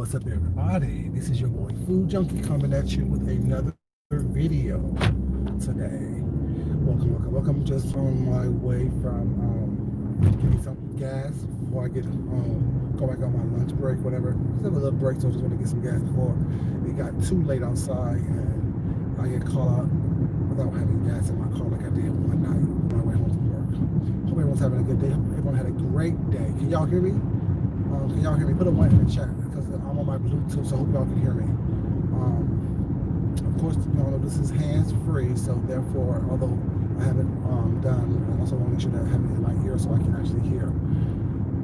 What's up, everybody? This is your boy Food Junkie coming at you with another video today. Welcome. Just on my way from getting some gas before I get go back on my lunch break, whatever. Just have a little break, so I just want to get some gas before it got too late outside and I get caught out without having gas in my car like I did one night on my way home from work. Hope everyone's having a good day. Hope everyone had a great day. Can y'all hear me? Can y'all hear me? Put a 1 in the chat because I'm on my Bluetooth, so I hope y'all can hear me. Of course, this is hands-free, so therefore, although I haven't done, I also want to make sure that I have it in my ear so I can actually hear.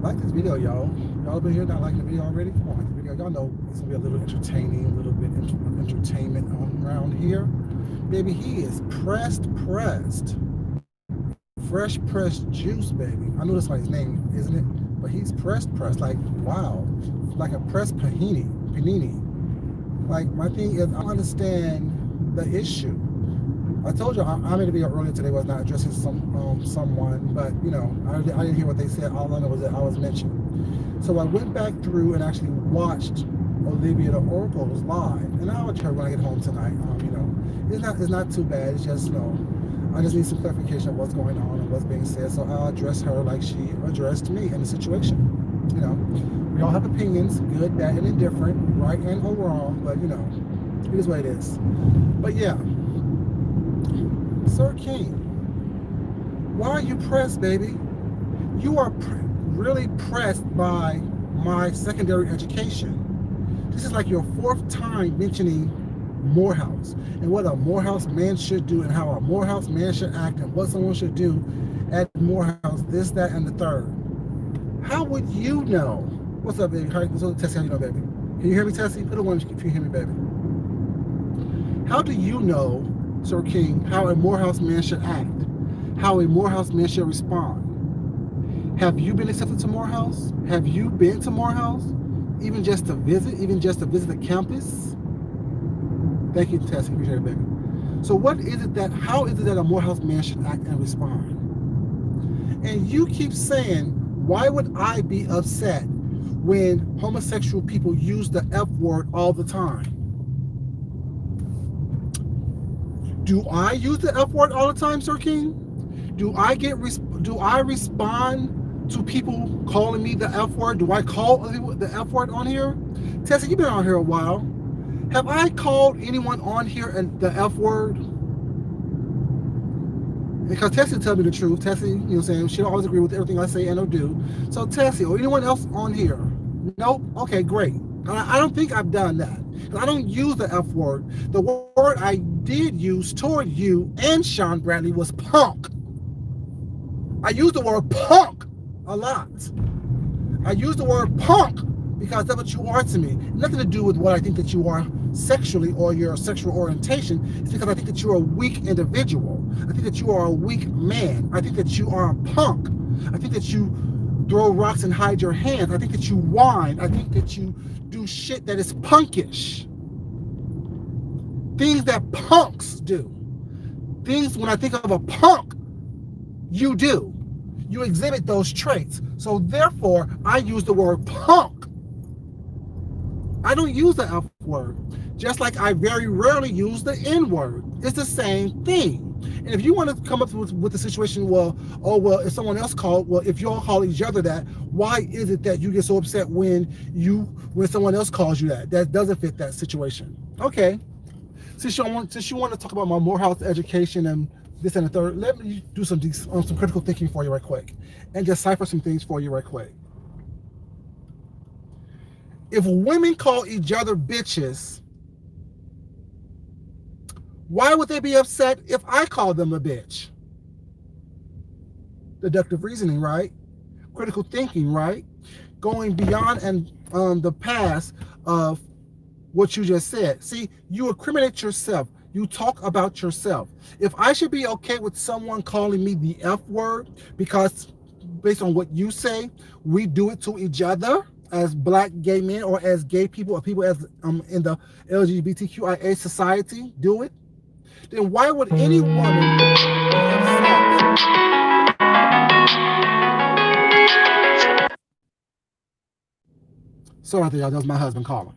Like this video, y'all. Y'all been here not liking the video already? Come on, like the video. Y'all know it's gonna be a little entertaining, a little bit of entertainment around here. Baby, he is pressed. Fresh pressed juice, baby. I know that's not his name, isn't it? But he's pressed, like, wow, like a pressed panini. Like, my thing is, I understand the issue. I told you I made a video earlier today was not addressing someone, but I didn't hear what they said. All I know was that I was mentioned. So I went back through and actually watched Olivia the Oracle's live, and I'll watch her when I get home tonight. It's not too bad. It's just I just need some clarification of what's going on and what's being said, so I'll address her like she addressed me in the situation. We all have opinions, good, bad, and indifferent, right and or wrong, but it is what it is. But yeah, Sir King, why are you pressed, baby? You are really pressed by my secondary education. This is like your 4th time mentioning Morehouse and what a Morehouse man should do and how a Morehouse man should act and what someone should do at Morehouse, this, that, and the third. How would you know? What's up, baby? Tessie, how you know, baby? Can you hear me, Tessie? Put a 1 if you hear me, baby. How do you know, Sir King, how a Morehouse man should act? How a Morehouse man should respond? Have you been accepted to Morehouse? Have you been to Morehouse? Even just to visit the campus? Thank you, Tessie. Appreciate it, baby. So how is it that a Morehouse man should act and respond? And you keep saying, why would I be upset when homosexual people use the F word all the time? Do I use the F word all the time, Sir King? Do I respond to people calling me the F word? Do I call the F word on here? Tessie, you've been on here a while. Have I called anyone on here the F word? Because Tessie tell me the truth. Tessie, you know what I'm saying, she'll always agree with everything I say and or do. So Tessie or anyone else on here? Nope. Okay, great. I don't think I've done that. I don't use the F word. The word I did use toward you and Sean Bradley was punk. I use the word punk a lot. I use the word punk because that's what you are to me. Nothing to do with what I think that you are sexually or your sexual orientation. It's because I think that you're a weak individual. I think that you are a weak man. I think that you are a punk. I think that you throw rocks and hide your hands. I think that you whine. I think that you do shit that is punkish. Things that punks do. Things when I think of a punk, you do. You exhibit those traits. So therefore, I use the word punk. I don't use the F word, just like I very rarely use the N word. It's the same thing. And if you want to come up with the situation, if someone else if you all call each other that, why is it that you get so upset when someone else calls you that? That doesn't fit that situation. Okay. Since you want to talk about my Morehouse education and this and the third, let me do some critical thinking for you right quick and decipher some things for you right quick. If women call each other bitches, why would they be upset if I call them a bitch? Deductive reasoning, right? Critical thinking, right? Going beyond and the past of what you just said. See, you incriminate yourself. You talk about yourself. If I should be okay with someone calling me the F word because based on what you say, we do it to each other as black gay men or as gay people or people as in the LGBTQIA society do it, then why would any woman be upset? Sorry, y'all. That was my husband calling.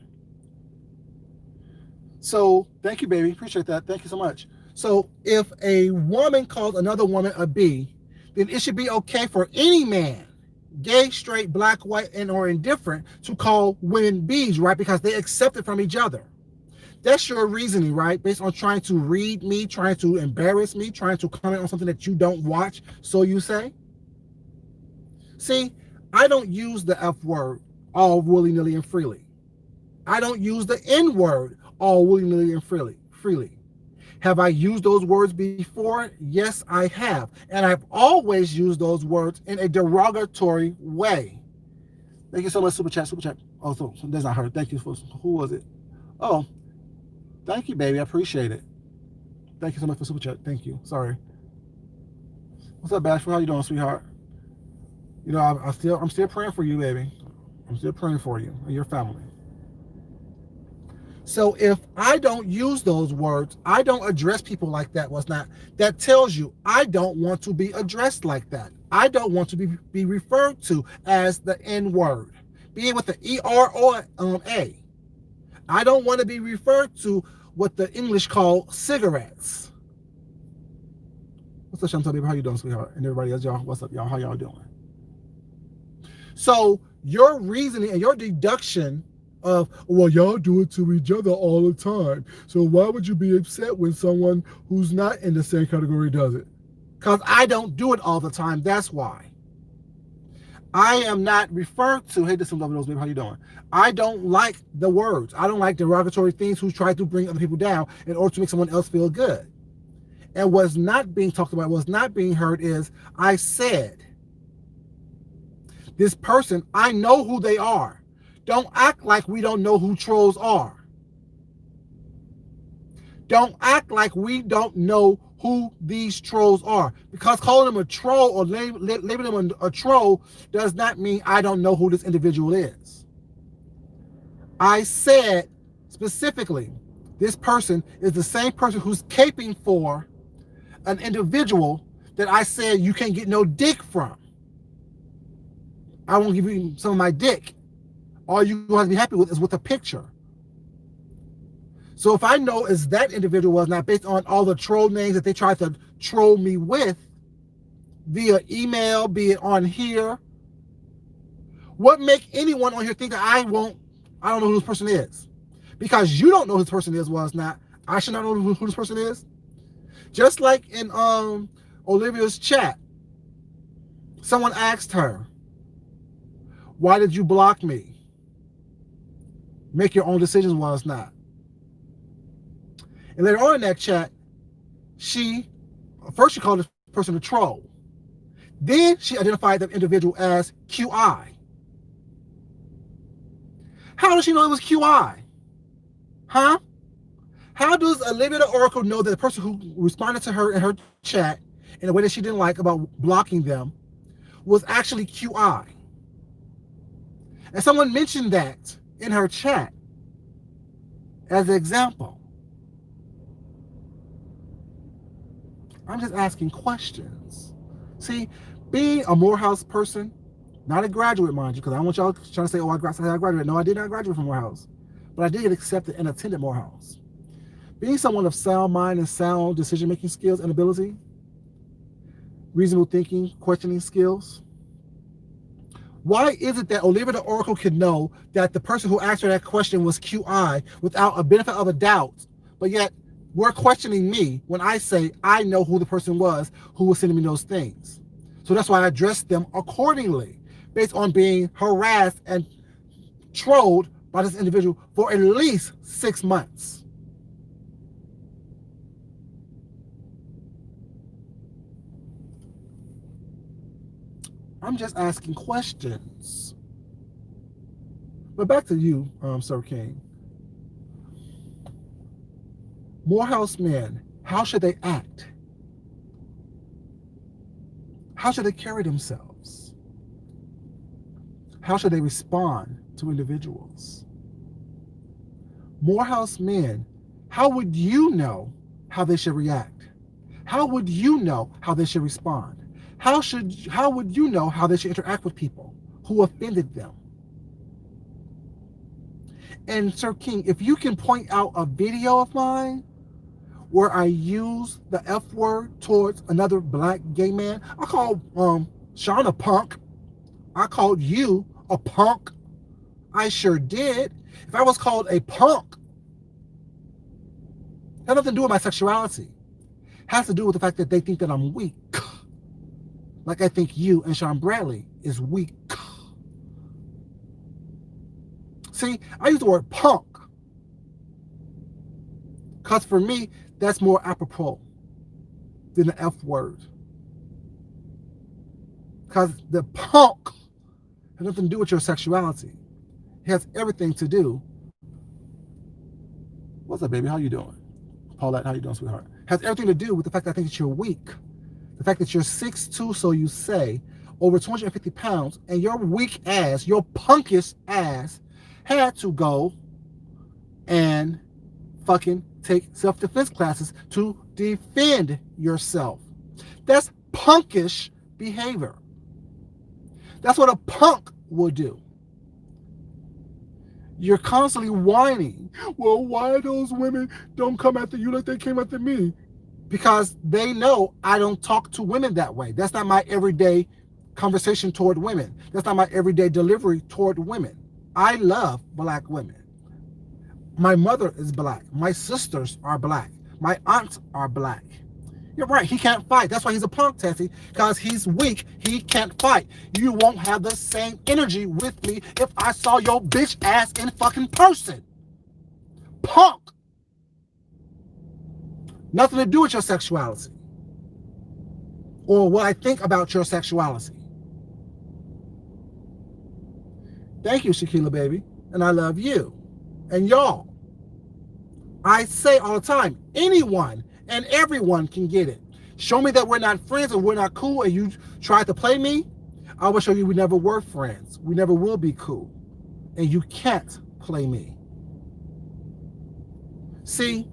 So thank you, baby. Appreciate that. Thank you so much. So if a woman calls another woman a B, then it should be okay for any man, gay, straight, black, white, and or indifferent, to call women B's, right? Because they accept it from each other. That's your reasoning, right? Based on trying to read me, trying to embarrass me, trying to comment on something that you don't watch, so you say. See, I don't use the F word all willy-nilly and freely. I don't use the N word all willy-nilly and freely. Have I used those words before? Yes, I have. And I've always used those words in a derogatory way. Thank you so much, Super Chat, Super Chat. Oh, so that's not her. Thank you for, who was it? Oh, thank you, baby. I appreciate it. Thank you so much for Super Chat. Thank you. Sorry. What's up, Bashful? How you doing, sweetheart? You know, I'm still praying for you, baby. I'm still praying for you and your family. So if I don't use those words, I don't address people like that. What's not? That tells you I don't want to be addressed like that. I don't want to be referred to as the N word, be it with the ER or A. I don't want to be referred to what the English call cigarettes. What's up, Chantal, baby? How you doing, sweetheart? And everybody else, y'all, what's up, y'all? How y'all doing? So your reasoning and your deduction of, well, y'all do it to each other all the time, so why would you be upset when someone who's not in the same category does it? Because I don't do it all the time. That's why. I am not referred to, hey, this is Love Those, baby, how you doing? I don't like the words. I don't like derogatory things who try to bring other people down in order to make someone else feel good. And what's not being talked about, what's not being heard is, I said, this person, I know who they are. Don't act like we don't know who trolls are. Don't act like we don't know who these trolls are. Because calling them a troll or labeling them a troll does not mean I don't know who this individual is. I said specifically, this person is the same person who's caping for an individual that I said you can't get no dick from. I won't give you some of my dick. All you have to be happy with is with a picture. So if I know is that individual was not based on all the troll names that they tried to troll me with via email, be it on here, what make anyone on here think that I don't know who this person is? Because you don't know who this person is, was not. I should not know who this person is. Just like in Olivia's chat, someone asked her, why did you block me? Make your own decisions, was not. And later on in that chat, she called this person a troll. Then she identified the individual as QI. How does she know it was QI? Huh? How does Olivia the Oracle know that the person who responded to her in her chat in a way that she didn't like about blocking them was actually QI? And someone mentioned that in her chat as an example. I'm just asking questions. See, being a Morehouse person, not a graduate, mind you, because I don't want y'all trying to say, oh, I graduated. No, I did not graduate from Morehouse. But I did get accepted and attended Morehouse. Being someone of sound mind and sound decision-making skills and ability, reasonable thinking, questioning skills, why is it that Olivia the Oracle could know that the person who asked her that question was QI without a benefit of a doubt, but yet we're questioning me when I say I know who the person was who was sending me those things? So that's why I addressed them accordingly, based on being harassed and trolled by this individual for at least 6 months. I'm just asking questions. But back to you, Sir King. Morehouse men, how should they act? How should they carry themselves? How should they respond to individuals? Morehouse men, how would you know how they should react? How would you know how they should respond? How would you know how they should interact with people who offended them? And Sir King, if you can point out a video of mine where I use the F word towards another black gay man, I call Sean a punk. I called you a punk. I sure did. If I was called a punk, it has nothing to do with my sexuality. It has to do with the fact that they think that I'm weak. Like I think you and Sean Bradley is weak. See, I use the word punk because for me, that's more apropos than the F word. Because the punk has nothing to do with your sexuality. It has everything to do. What's up, baby? How you doing? Paulette, how you doing, sweetheart? It has everything to do with the fact that I think that you're weak. The fact that you're 6'2", so you say, over 250 pounds, and your weak ass, your punkish ass, had to go and fucking take self-defense classes to defend yourself. That's punkish behavior. That's what a punk will do. You're constantly whining. Well, why those women don't come after you like they came after me? Because they know I don't talk to women that way. That's not my everyday conversation toward women. That's not my everyday delivery toward women. I love black women. My mother is black. My sisters are black. My aunts are black. You're right, he can't fight. That's why he's a punk, Tessie, because he's weak. He can't fight. You won't have the same energy with me if I saw your bitch ass in fucking person. Punk. Nothing to do with your sexuality or what I think about your sexuality. Thank you, Shaquila, baby. And I love you. And y'all. I say all the time, anyone and everyone can get it. Show me that we're not friends and we're not cool and you try to play me, I will show you we never were friends. We never will be cool. And you can't play me. See,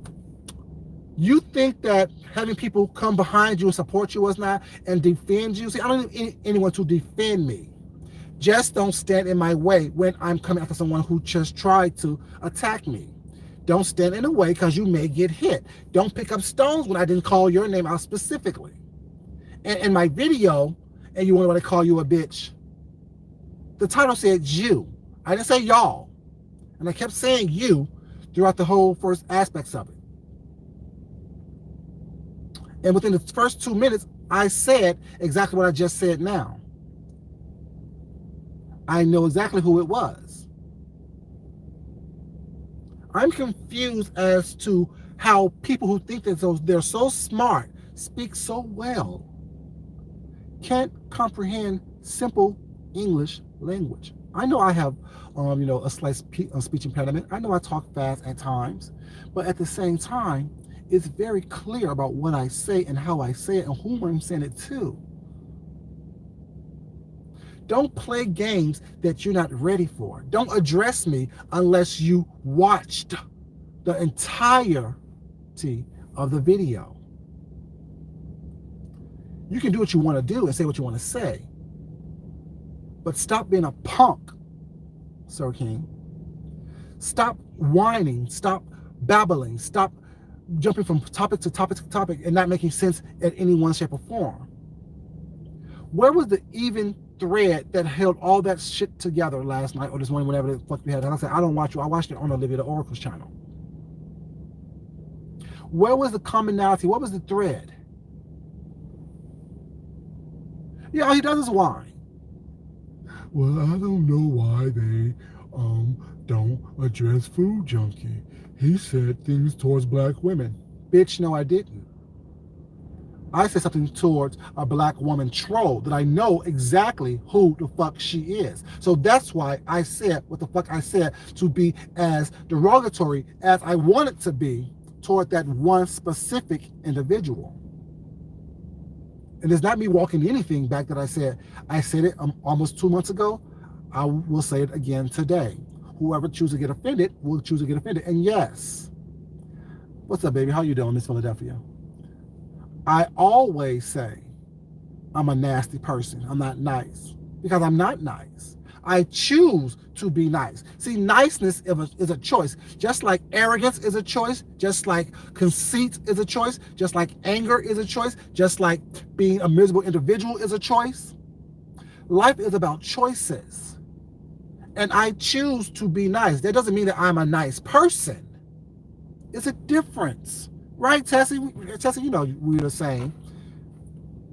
you think that having people come behind you and support you is not and defend you. See, I don't need anyone to defend me. Just don't stand in my way when I'm coming after someone who just tried to attack me. Don't stand in the way because you may get hit. Don't pick up stones when I didn't call your name out specifically. And in my video, and you wonder why they call you a bitch, the title said you. I didn't say y'all. And I kept saying you throughout the whole first aspects of it. And within the first 2 minutes, I said exactly what I just said now. I know exactly who it was. I'm confused as to how people who think that they're so smart, speak so well, can't comprehend simple English language. I know I have, a slight speech impediment. I know I talk fast at times, but at the same time, it's very clear about what I say and how I say it and whom I'm saying it to. Don't play games that you're not ready for. Don't address me unless you watched the entirety of the video. You can do what you want to do and say what you want to say, but stop being a punk, Sir King. Stop whining, stop babbling, stop jumping from topic to topic to topic and not making sense in any one shape or form. Where was the even thread that held all that shit together last night or this morning, whenever the fuck we had? And I said, I don't watch you. I watched it on Olivia the Oracle's channel. Where was the commonality? What was the thread? Yeah, all he does is whine. Well, I don't know why they don't address Food Junkie. He said things towards black women. Bitch, no, I didn't. I said something towards a black woman troll that I know exactly who the fuck she is. So that's why I said what the fuck I said, to be as derogatory as I wanted to be toward that one specific individual. And it's not me walking anything back that I said. I said it almost 2 months ago. I will say it again today. Whoever chooses to get offended will choose to get offended. And yes, what's up, baby? How you doing, Miss Philadelphia? I always say I'm a nasty person. I'm not nice because I'm not nice. I choose to be nice. See, niceness is a choice. Just like arrogance is a choice, just like conceit is a choice, just like anger is a choice, just like being a miserable individual is a choice. Life is about choices. And I choose to be nice. That doesn't mean that I'm a nice person. It's a difference. Right, Tessie? Tessie, you know we're the same.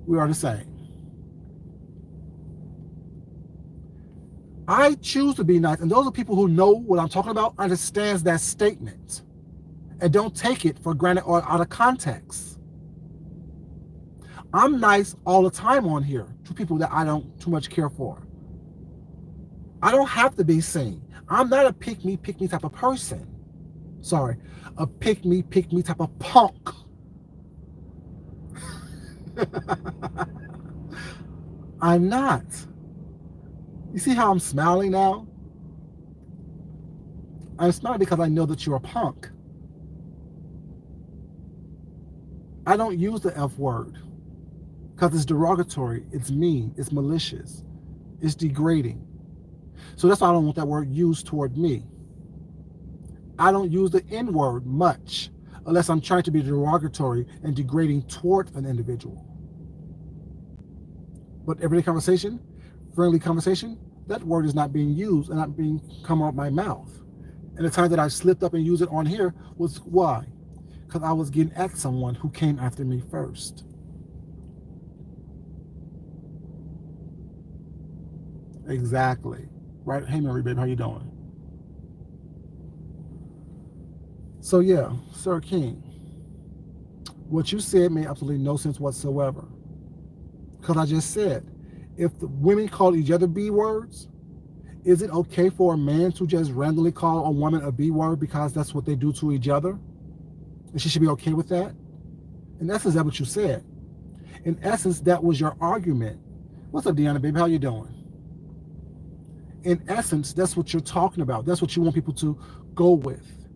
We are the same. I choose to be nice. And those are people who know what I'm talking about, understands that statement, and don't take it for granted or out of context. I'm nice all the time on here to people that I don't too much care for. I don't have to be seen. I'm not a pick me type of person. Sorry, a pick me type of punk. I'm not. You see how I'm smiling now? I'm smiling because I know that you're a punk. I don't use the F word because it's derogatory, it's mean, it's malicious, it's degrading. So that's why I don't want that word used toward me. I don't use the N word much unless I'm trying to be derogatory and degrading toward an individual. But everyday conversation, friendly conversation, that word is not being used and not being come out of my mouth. And the time that I slipped up and used it on here was why? Because I was getting at someone who came after me first. Exactly. Right? Hey, Mary, babe, how you doing? So yeah, Sir King, what you said made absolutely no sense whatsoever. Because I just said, if the women call each other B words, is it okay for a man to just randomly call a woman a B word because that's what they do to each other? And she should be okay with that? In essence, that's what you said. In essence, that was your argument. What's up, Deanna, baby? How you doing? In essence, that's what you're talking about. That's what you want people to go with.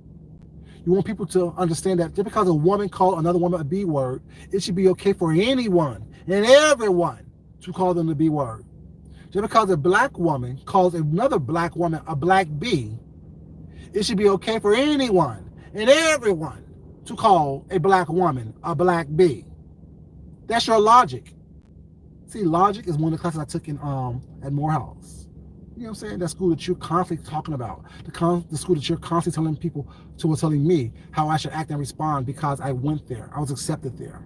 You want people to understand that just because a woman called another woman a B word, it should be okay for anyone and everyone to call them the B word. Just because a black woman calls another black woman a black B, it should be okay for anyone and everyone to call a black woman a black B. That's your logic. See, logic is one of the classes I took in at Morehouse. You know what I'm saying? That school that you're constantly talking about. The school that you're constantly telling people telling me how I should act and respond because I went there. I was accepted there.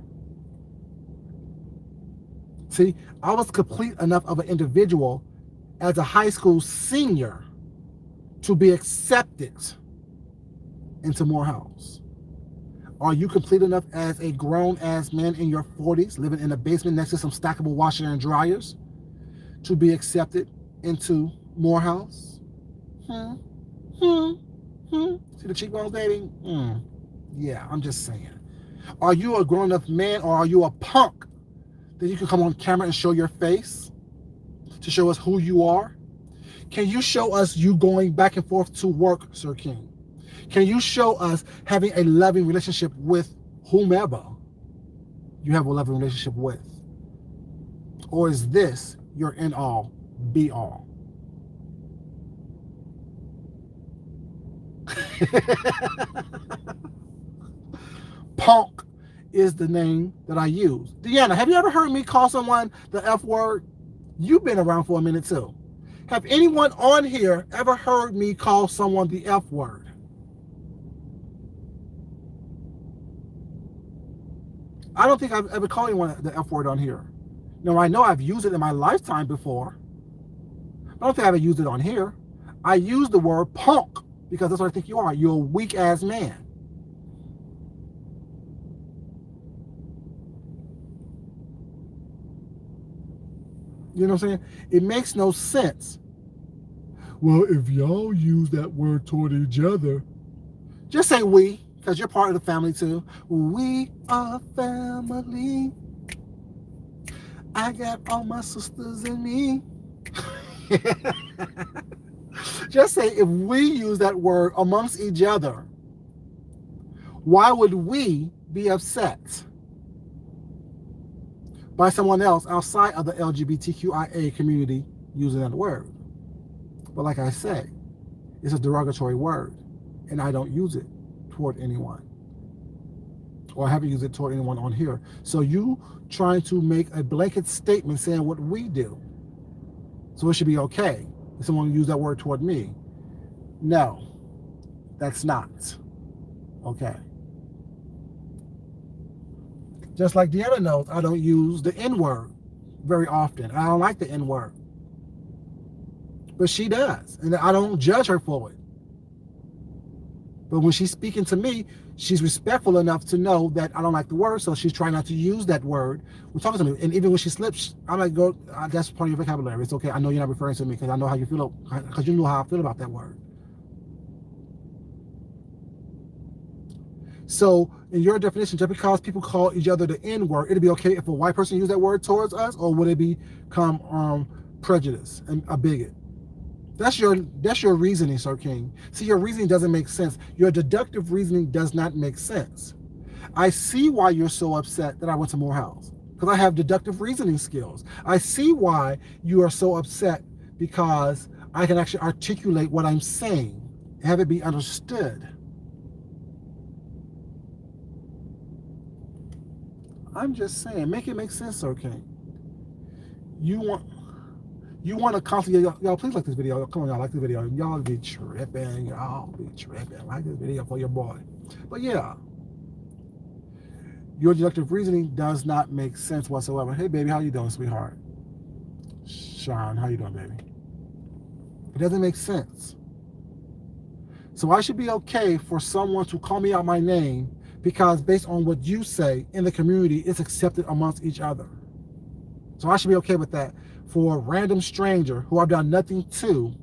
See, I was complete enough of an individual as a high school senior to be accepted into Morehouse. Are you complete enough as a grown-ass man in your 40s living in a basement next to some stackable washer and dryers to be accepted into Morehouse? See the cheekbones, baby? Yeah, I'm just saying. Are you a grown enough man or are you a punk that you can come on camera and show your face to show us who you are? Can you show us you going back and forth to work, Sir King? Can you show us having a loving relationship with whomever you have a loving relationship with? Or is this your end all, be all? Punk is the name that I use. Deanna, have you ever heard me call someone the F word? You've been around for a minute too. Have anyone on here ever heard me call someone the F word? I don't think I've ever called anyone the F word on here. Now, I know I've used it in my lifetime before. I don't think I've ever used it on here. I use the word punk because that's what I think you are. You're a weak-ass man. You know what I'm saying? It makes no sense. Well, if y'all use that word toward each other, just say we, because you're part of the family too. We are family. I got all my sisters in me. Just say if we use that word amongst each other, why would we be upset by someone else outside of the LGBTQIA community using that word? But like I say, it's a derogatory word, and I don't use it toward anyone, or I haven't used it toward anyone on here. So you trying to make a blanket statement saying what we do, so it should be okay if someone use that word toward me. No, that's not okay. Just like Deanna knows, I don't use the N word very often. I don't like the N word, but she does, and I don't judge her for it. But when she's speaking to me, she's respectful enough to know that I don't like the word, so she's trying not to use that word when talking to me. And even when she slips, I'm like, "Go, that's part of your vocabulary. It's okay. I know you're not referring to me because I know how you feel, because you know how I feel about that word." So, in your definition, just because people call each other the N word, it'd be okay if a white person used that word towards us, or would it become prejudice and a bigot? That's your reasoning, Sir King. See, your reasoning doesn't make sense. Your deductive reasoning does not make sense. I see why you're so upset that I went to Morehouse, because I have deductive reasoning skills. I see why you are so upset, because I can actually articulate what I'm saying and have it be understood. I'm just saying, make it make sense, Sir King. You want you want to constantly, y'all please like this video. Come on, y'all like the video. Y'all be tripping. Y'all be tripping. Like this video for your boy. But yeah, your deductive reasoning does not make sense whatsoever. Hey, baby, how you doing, sweetheart? Sean, how you doing, baby? It doesn't make sense. So I should be okay for someone to call me out my name because based on what you say in the community, it's accepted amongst each other. So I should be okay with that. For a random stranger who I've done nothing to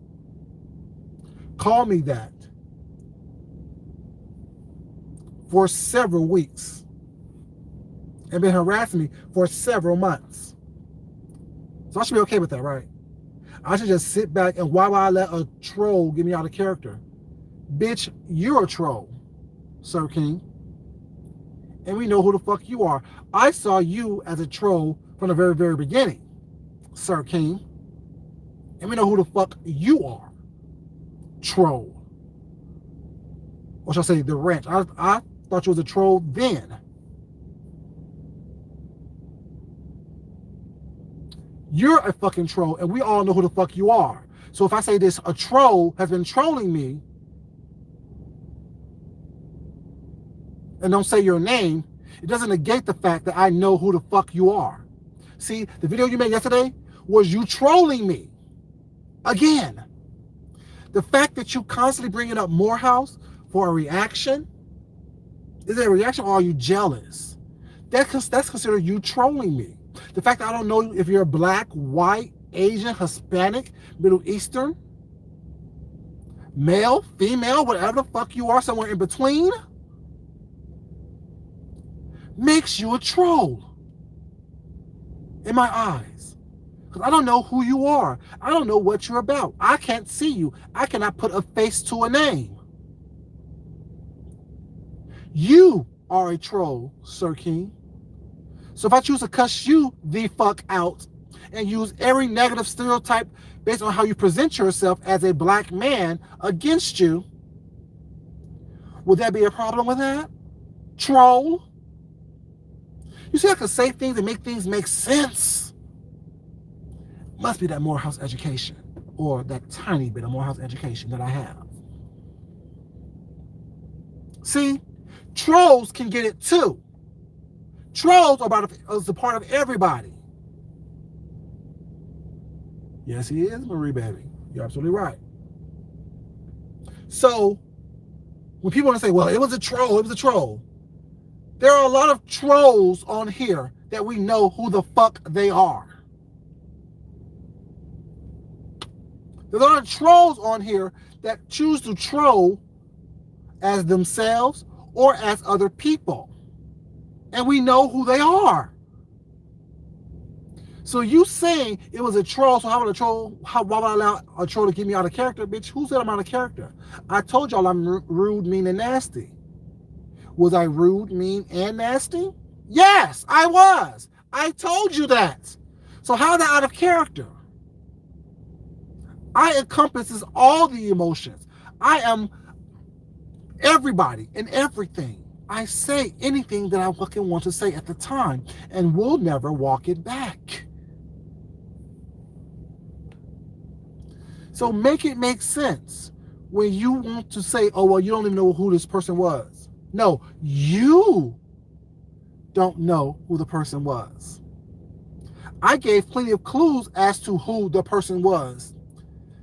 call me that for several weeks and been harassing me for several months. So I should be okay with that, right? I should just sit back and why would I let a troll get me out of character? Bitch, you're a troll, Sir King. And we know who the fuck you are. I saw you as a troll from the very, very beginning, Sir King. And we know who the fuck you are, troll. Or should I say the wrench? I thought you was a troll then. You're a fucking troll, and we all know who the fuck you are. So if I say this, a troll has been trolling me, and don't say your name, it doesn't negate the fact that I know who the fuck you are. See, the video you made yesterday was you trolling me. Again, the fact that you constantly bringing up Morehouse for a reaction, is it a reaction or are you jealous? That's considered you trolling me. The fact that I don't know if you're black, white, Asian, Hispanic, Middle Eastern, male, female, whatever the fuck you are, somewhere in between, makes you a troll in my eyes. Because I don't know who you are. I don't know what you're about. I can't see you. I cannot put a face to a name. You are a troll, Sir King. So if I choose to cuss you the fuck out and use every negative stereotype based on how you present yourself as a black man against you, would that be a problem with that? Troll? You see, I can say things and make things make sense. Must be that Morehouse education, or that tiny bit of Morehouse education that I have. See, trolls can get it too. Trolls are a part of everybody. Yes, he is, Marie baby. You're absolutely right. So, when people want to say, well, it was a troll, there are a lot of trolls on here that we know who the fuck they are. There's a lot of trolls on here that choose to troll as themselves or as other people. And we know who they are. So you saying it was a troll, so why would I allow a troll to get me out of character? Bitch, who said I'm out of character? I told y'all I'm rude, mean, and nasty. Was I rude, mean, and nasty? Yes, I was. I told you that. So how is that out of character? I encompasses all the emotions. I am everybody and everything. I say anything that I fucking want to say at the time and will never walk it back. So make it make sense when you want to say, oh, well, you don't even know who this person was. No, you don't know who the person was. I gave plenty of clues as to who the person was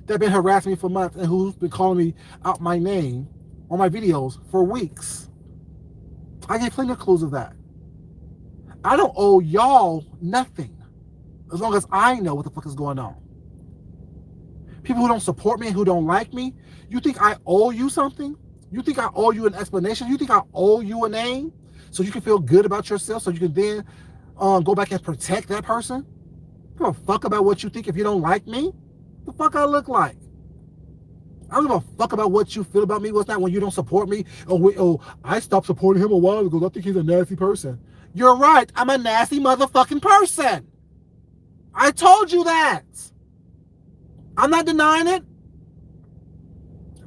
that been harassing me for months and who's been calling me out my name on my videos for weeks. I gave plenty of clues of that. I don't owe y'all nothing as long as I know what the fuck is going on. People who don't support me, who don't like me, you think I owe you something? You think I owe you an explanation? You think I owe you a name so you can feel good about yourself so you can then go back and protect that person? I don't give a fuck about what you think if you don't like me. The fuck I look like? I don't give a fuck about what you feel about me. What's that when you don't support me? Oh, I stopped supporting him a while ago. I think he's a nasty person. You're right. I'm a nasty motherfucking person. I told you that. I'm not denying it.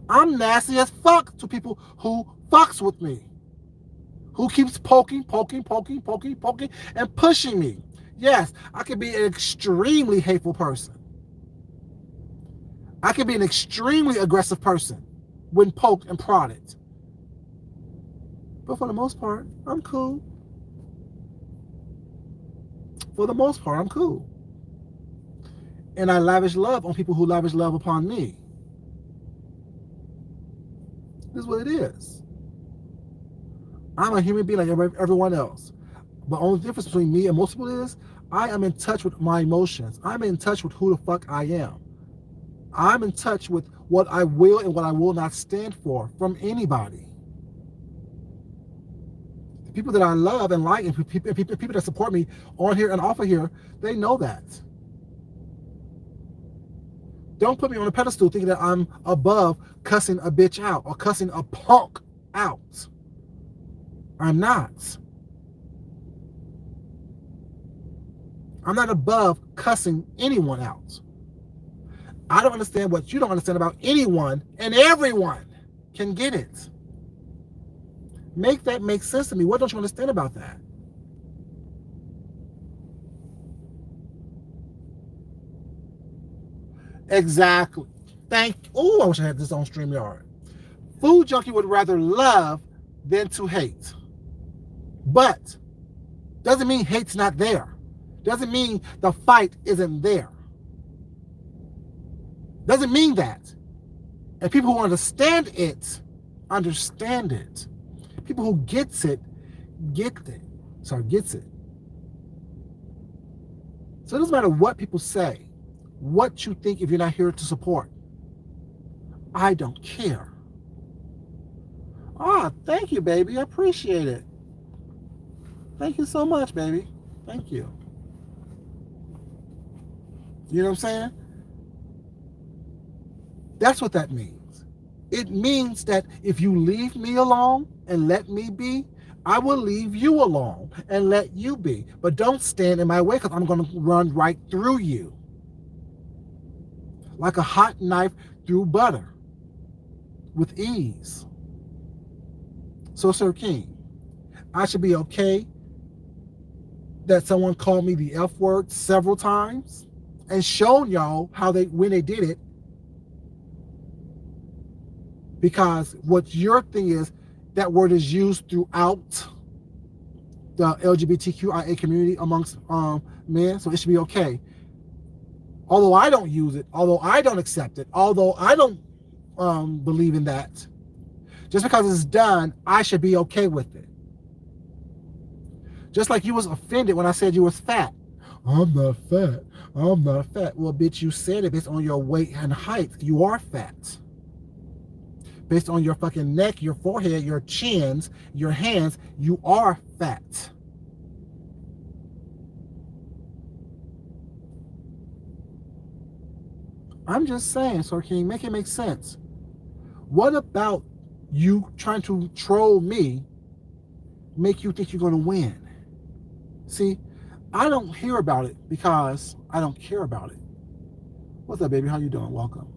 I'm nasty as fuck to people who fucks with me. Who keeps poking, and pushing me. Yes, I can be an extremely hateful person. I can be an extremely aggressive person when poked and prodded. But for the most part, I'm cool. For the most part, I'm cool. And I lavish love on people who lavish love upon me. This is what it is. I'm a human being like everyone else. The only difference between me and most people is I am in touch with my emotions. I'm in touch with who the fuck I am. I'm in touch with what I will and what I will not stand for from anybody. The people that I love and like and people that support me on here and off of here, they know that. Don't put me on a pedestal thinking that I'm above cussing a bitch out or cussing a punk out. I'm not. I'm not above cussing anyone out. I don't understand what you don't understand about anyone, and everyone can get it. Make that make sense to me. What don't you understand about that? Exactly. I wish I had this on StreamYard. Food junkie would rather love than to hate. But doesn't mean hate's not there. Doesn't mean the fight isn't there. Doesn't mean that. And people who understand it. People who gets it, gets it. So it doesn't matter what people say, what you think if you're not here to support. I don't care. Thank you, baby. I appreciate it. Thank you so much, baby. Thank you. You know what I'm saying? That's what that means. It means that if you leave me alone and let me be, I will leave you alone and let you be. But don't stand in my way because I'm going to run right through you. Like a hot knife through butter. With ease. So, Sir King, I should be okay that someone called me the F word several times and shown y'all when they did it. Because what your thing is, that word is used throughout the LGBTQIA community amongst men, so it should be okay. Although I don't use it, although I don't accept it, although I don't believe in that, just because it's done, I should be okay with it. Just like you was offended when I said you was fat. I'm not fat. Well, bitch, you said it based on your weight and height. You are fat. Based on your fucking neck, your forehead, your chins, your hands, you are fat. I'm just saying, Sir King, make it make sense. What about you trying to troll me make you think you're going to win? See, I don't hear about it because I don't care about it. What's up, baby? How you doing? Welcome.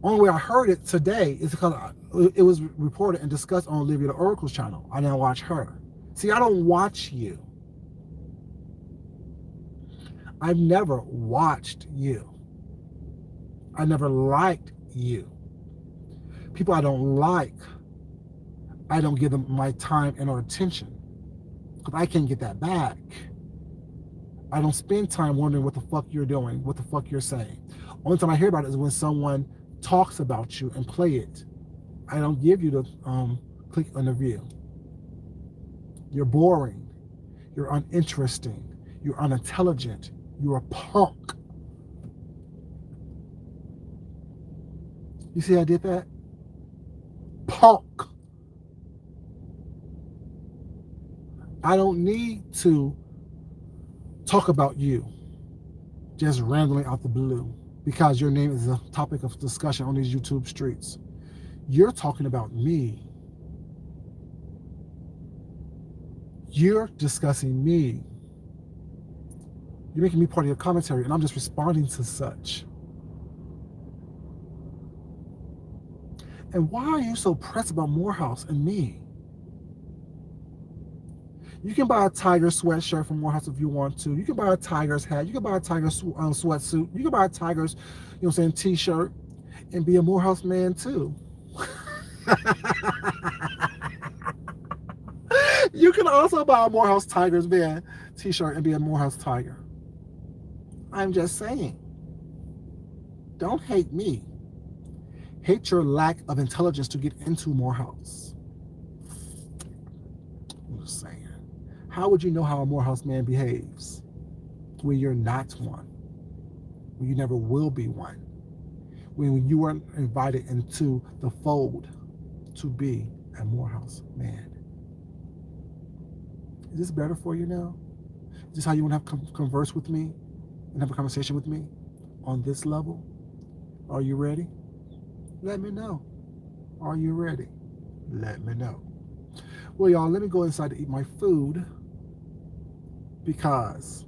Only way I heard it today is because it was reported and discussed on Olivia the Oracle's channel. I didn't watch her. See, I don't watch you. I've never watched you. I never liked you. People I don't like, I don't give them my time and or attention because I can't get that back. I don't spend time wondering what the fuck you're doing, what the fuck you're saying. Only time I hear about it is when someone talks about you and play it. I don't give you the click on the view. You're boring. You're uninteresting. You're unintelligent. You're a punk. You see how I did that? Punk. I don't need to talk about you just randomly out the blue because your name is a topic of discussion on these YouTube streets. You're talking about me. You're discussing me. You're making me part of your commentary, and I'm just responding to such. And why are you so pressed about Morehouse and me? You can buy a Tiger sweatshirt from Morehouse if you want to. You can buy a Tiger's hat. You can buy a Tiger sweatsuit. You can buy a Tiger's, t-shirt and be a Morehouse man too. You can also buy a Morehouse Tigers man t-shirt and be a Morehouse Tiger. I'm just saying. Don't hate me. Hate your lack of intelligence to get into Morehouse. I'm just saying. How would you know how a Morehouse man behaves when you're not one? When you never will be one? When you weren't invited into the fold to be a Morehouse man? Is this better for you now? Is this how you want to converse with me and have a conversation with me on this level? Are you ready? Let me know. Are you ready? Let me know. Well, y'all, let me go inside to eat my food because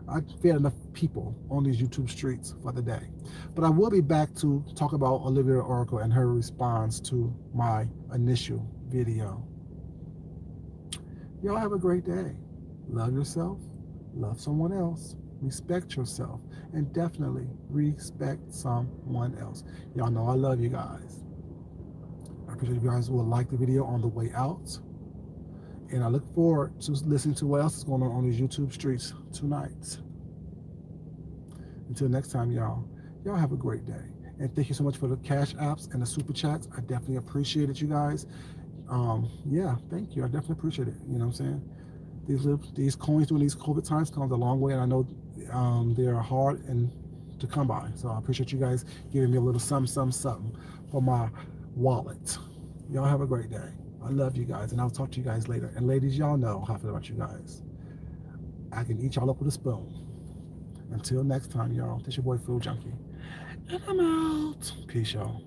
I fed enough people on these YouTube streets for the day. But I will be back to talk about Olivia Oracle and her response to my initial video. Y'all have a great day. Love yourself, love someone else, respect yourself, and definitely respect someone else. Y'all know I love you guys. I appreciate you guys will like the video on the way out. And I look forward to listening to what else is going on these YouTube streets tonight. Until next time, y'all have a great day. And thank you so much for the cash apps and the super chats. I definitely appreciate it, you guys. Yeah, thank you. I definitely appreciate it. You know what I'm saying? These coins during these COVID times comes a long way, and I know they're hard and to come by. So I appreciate you guys giving me a little something for my wallet. Y'all have a great day. I love you guys, and I'll talk to you guys later. And ladies, y'all know how I feel about you guys. I can eat y'all up with a spoon. Until next time, y'all, this your boy Food Junkie. And I'm out. Peace, y'all.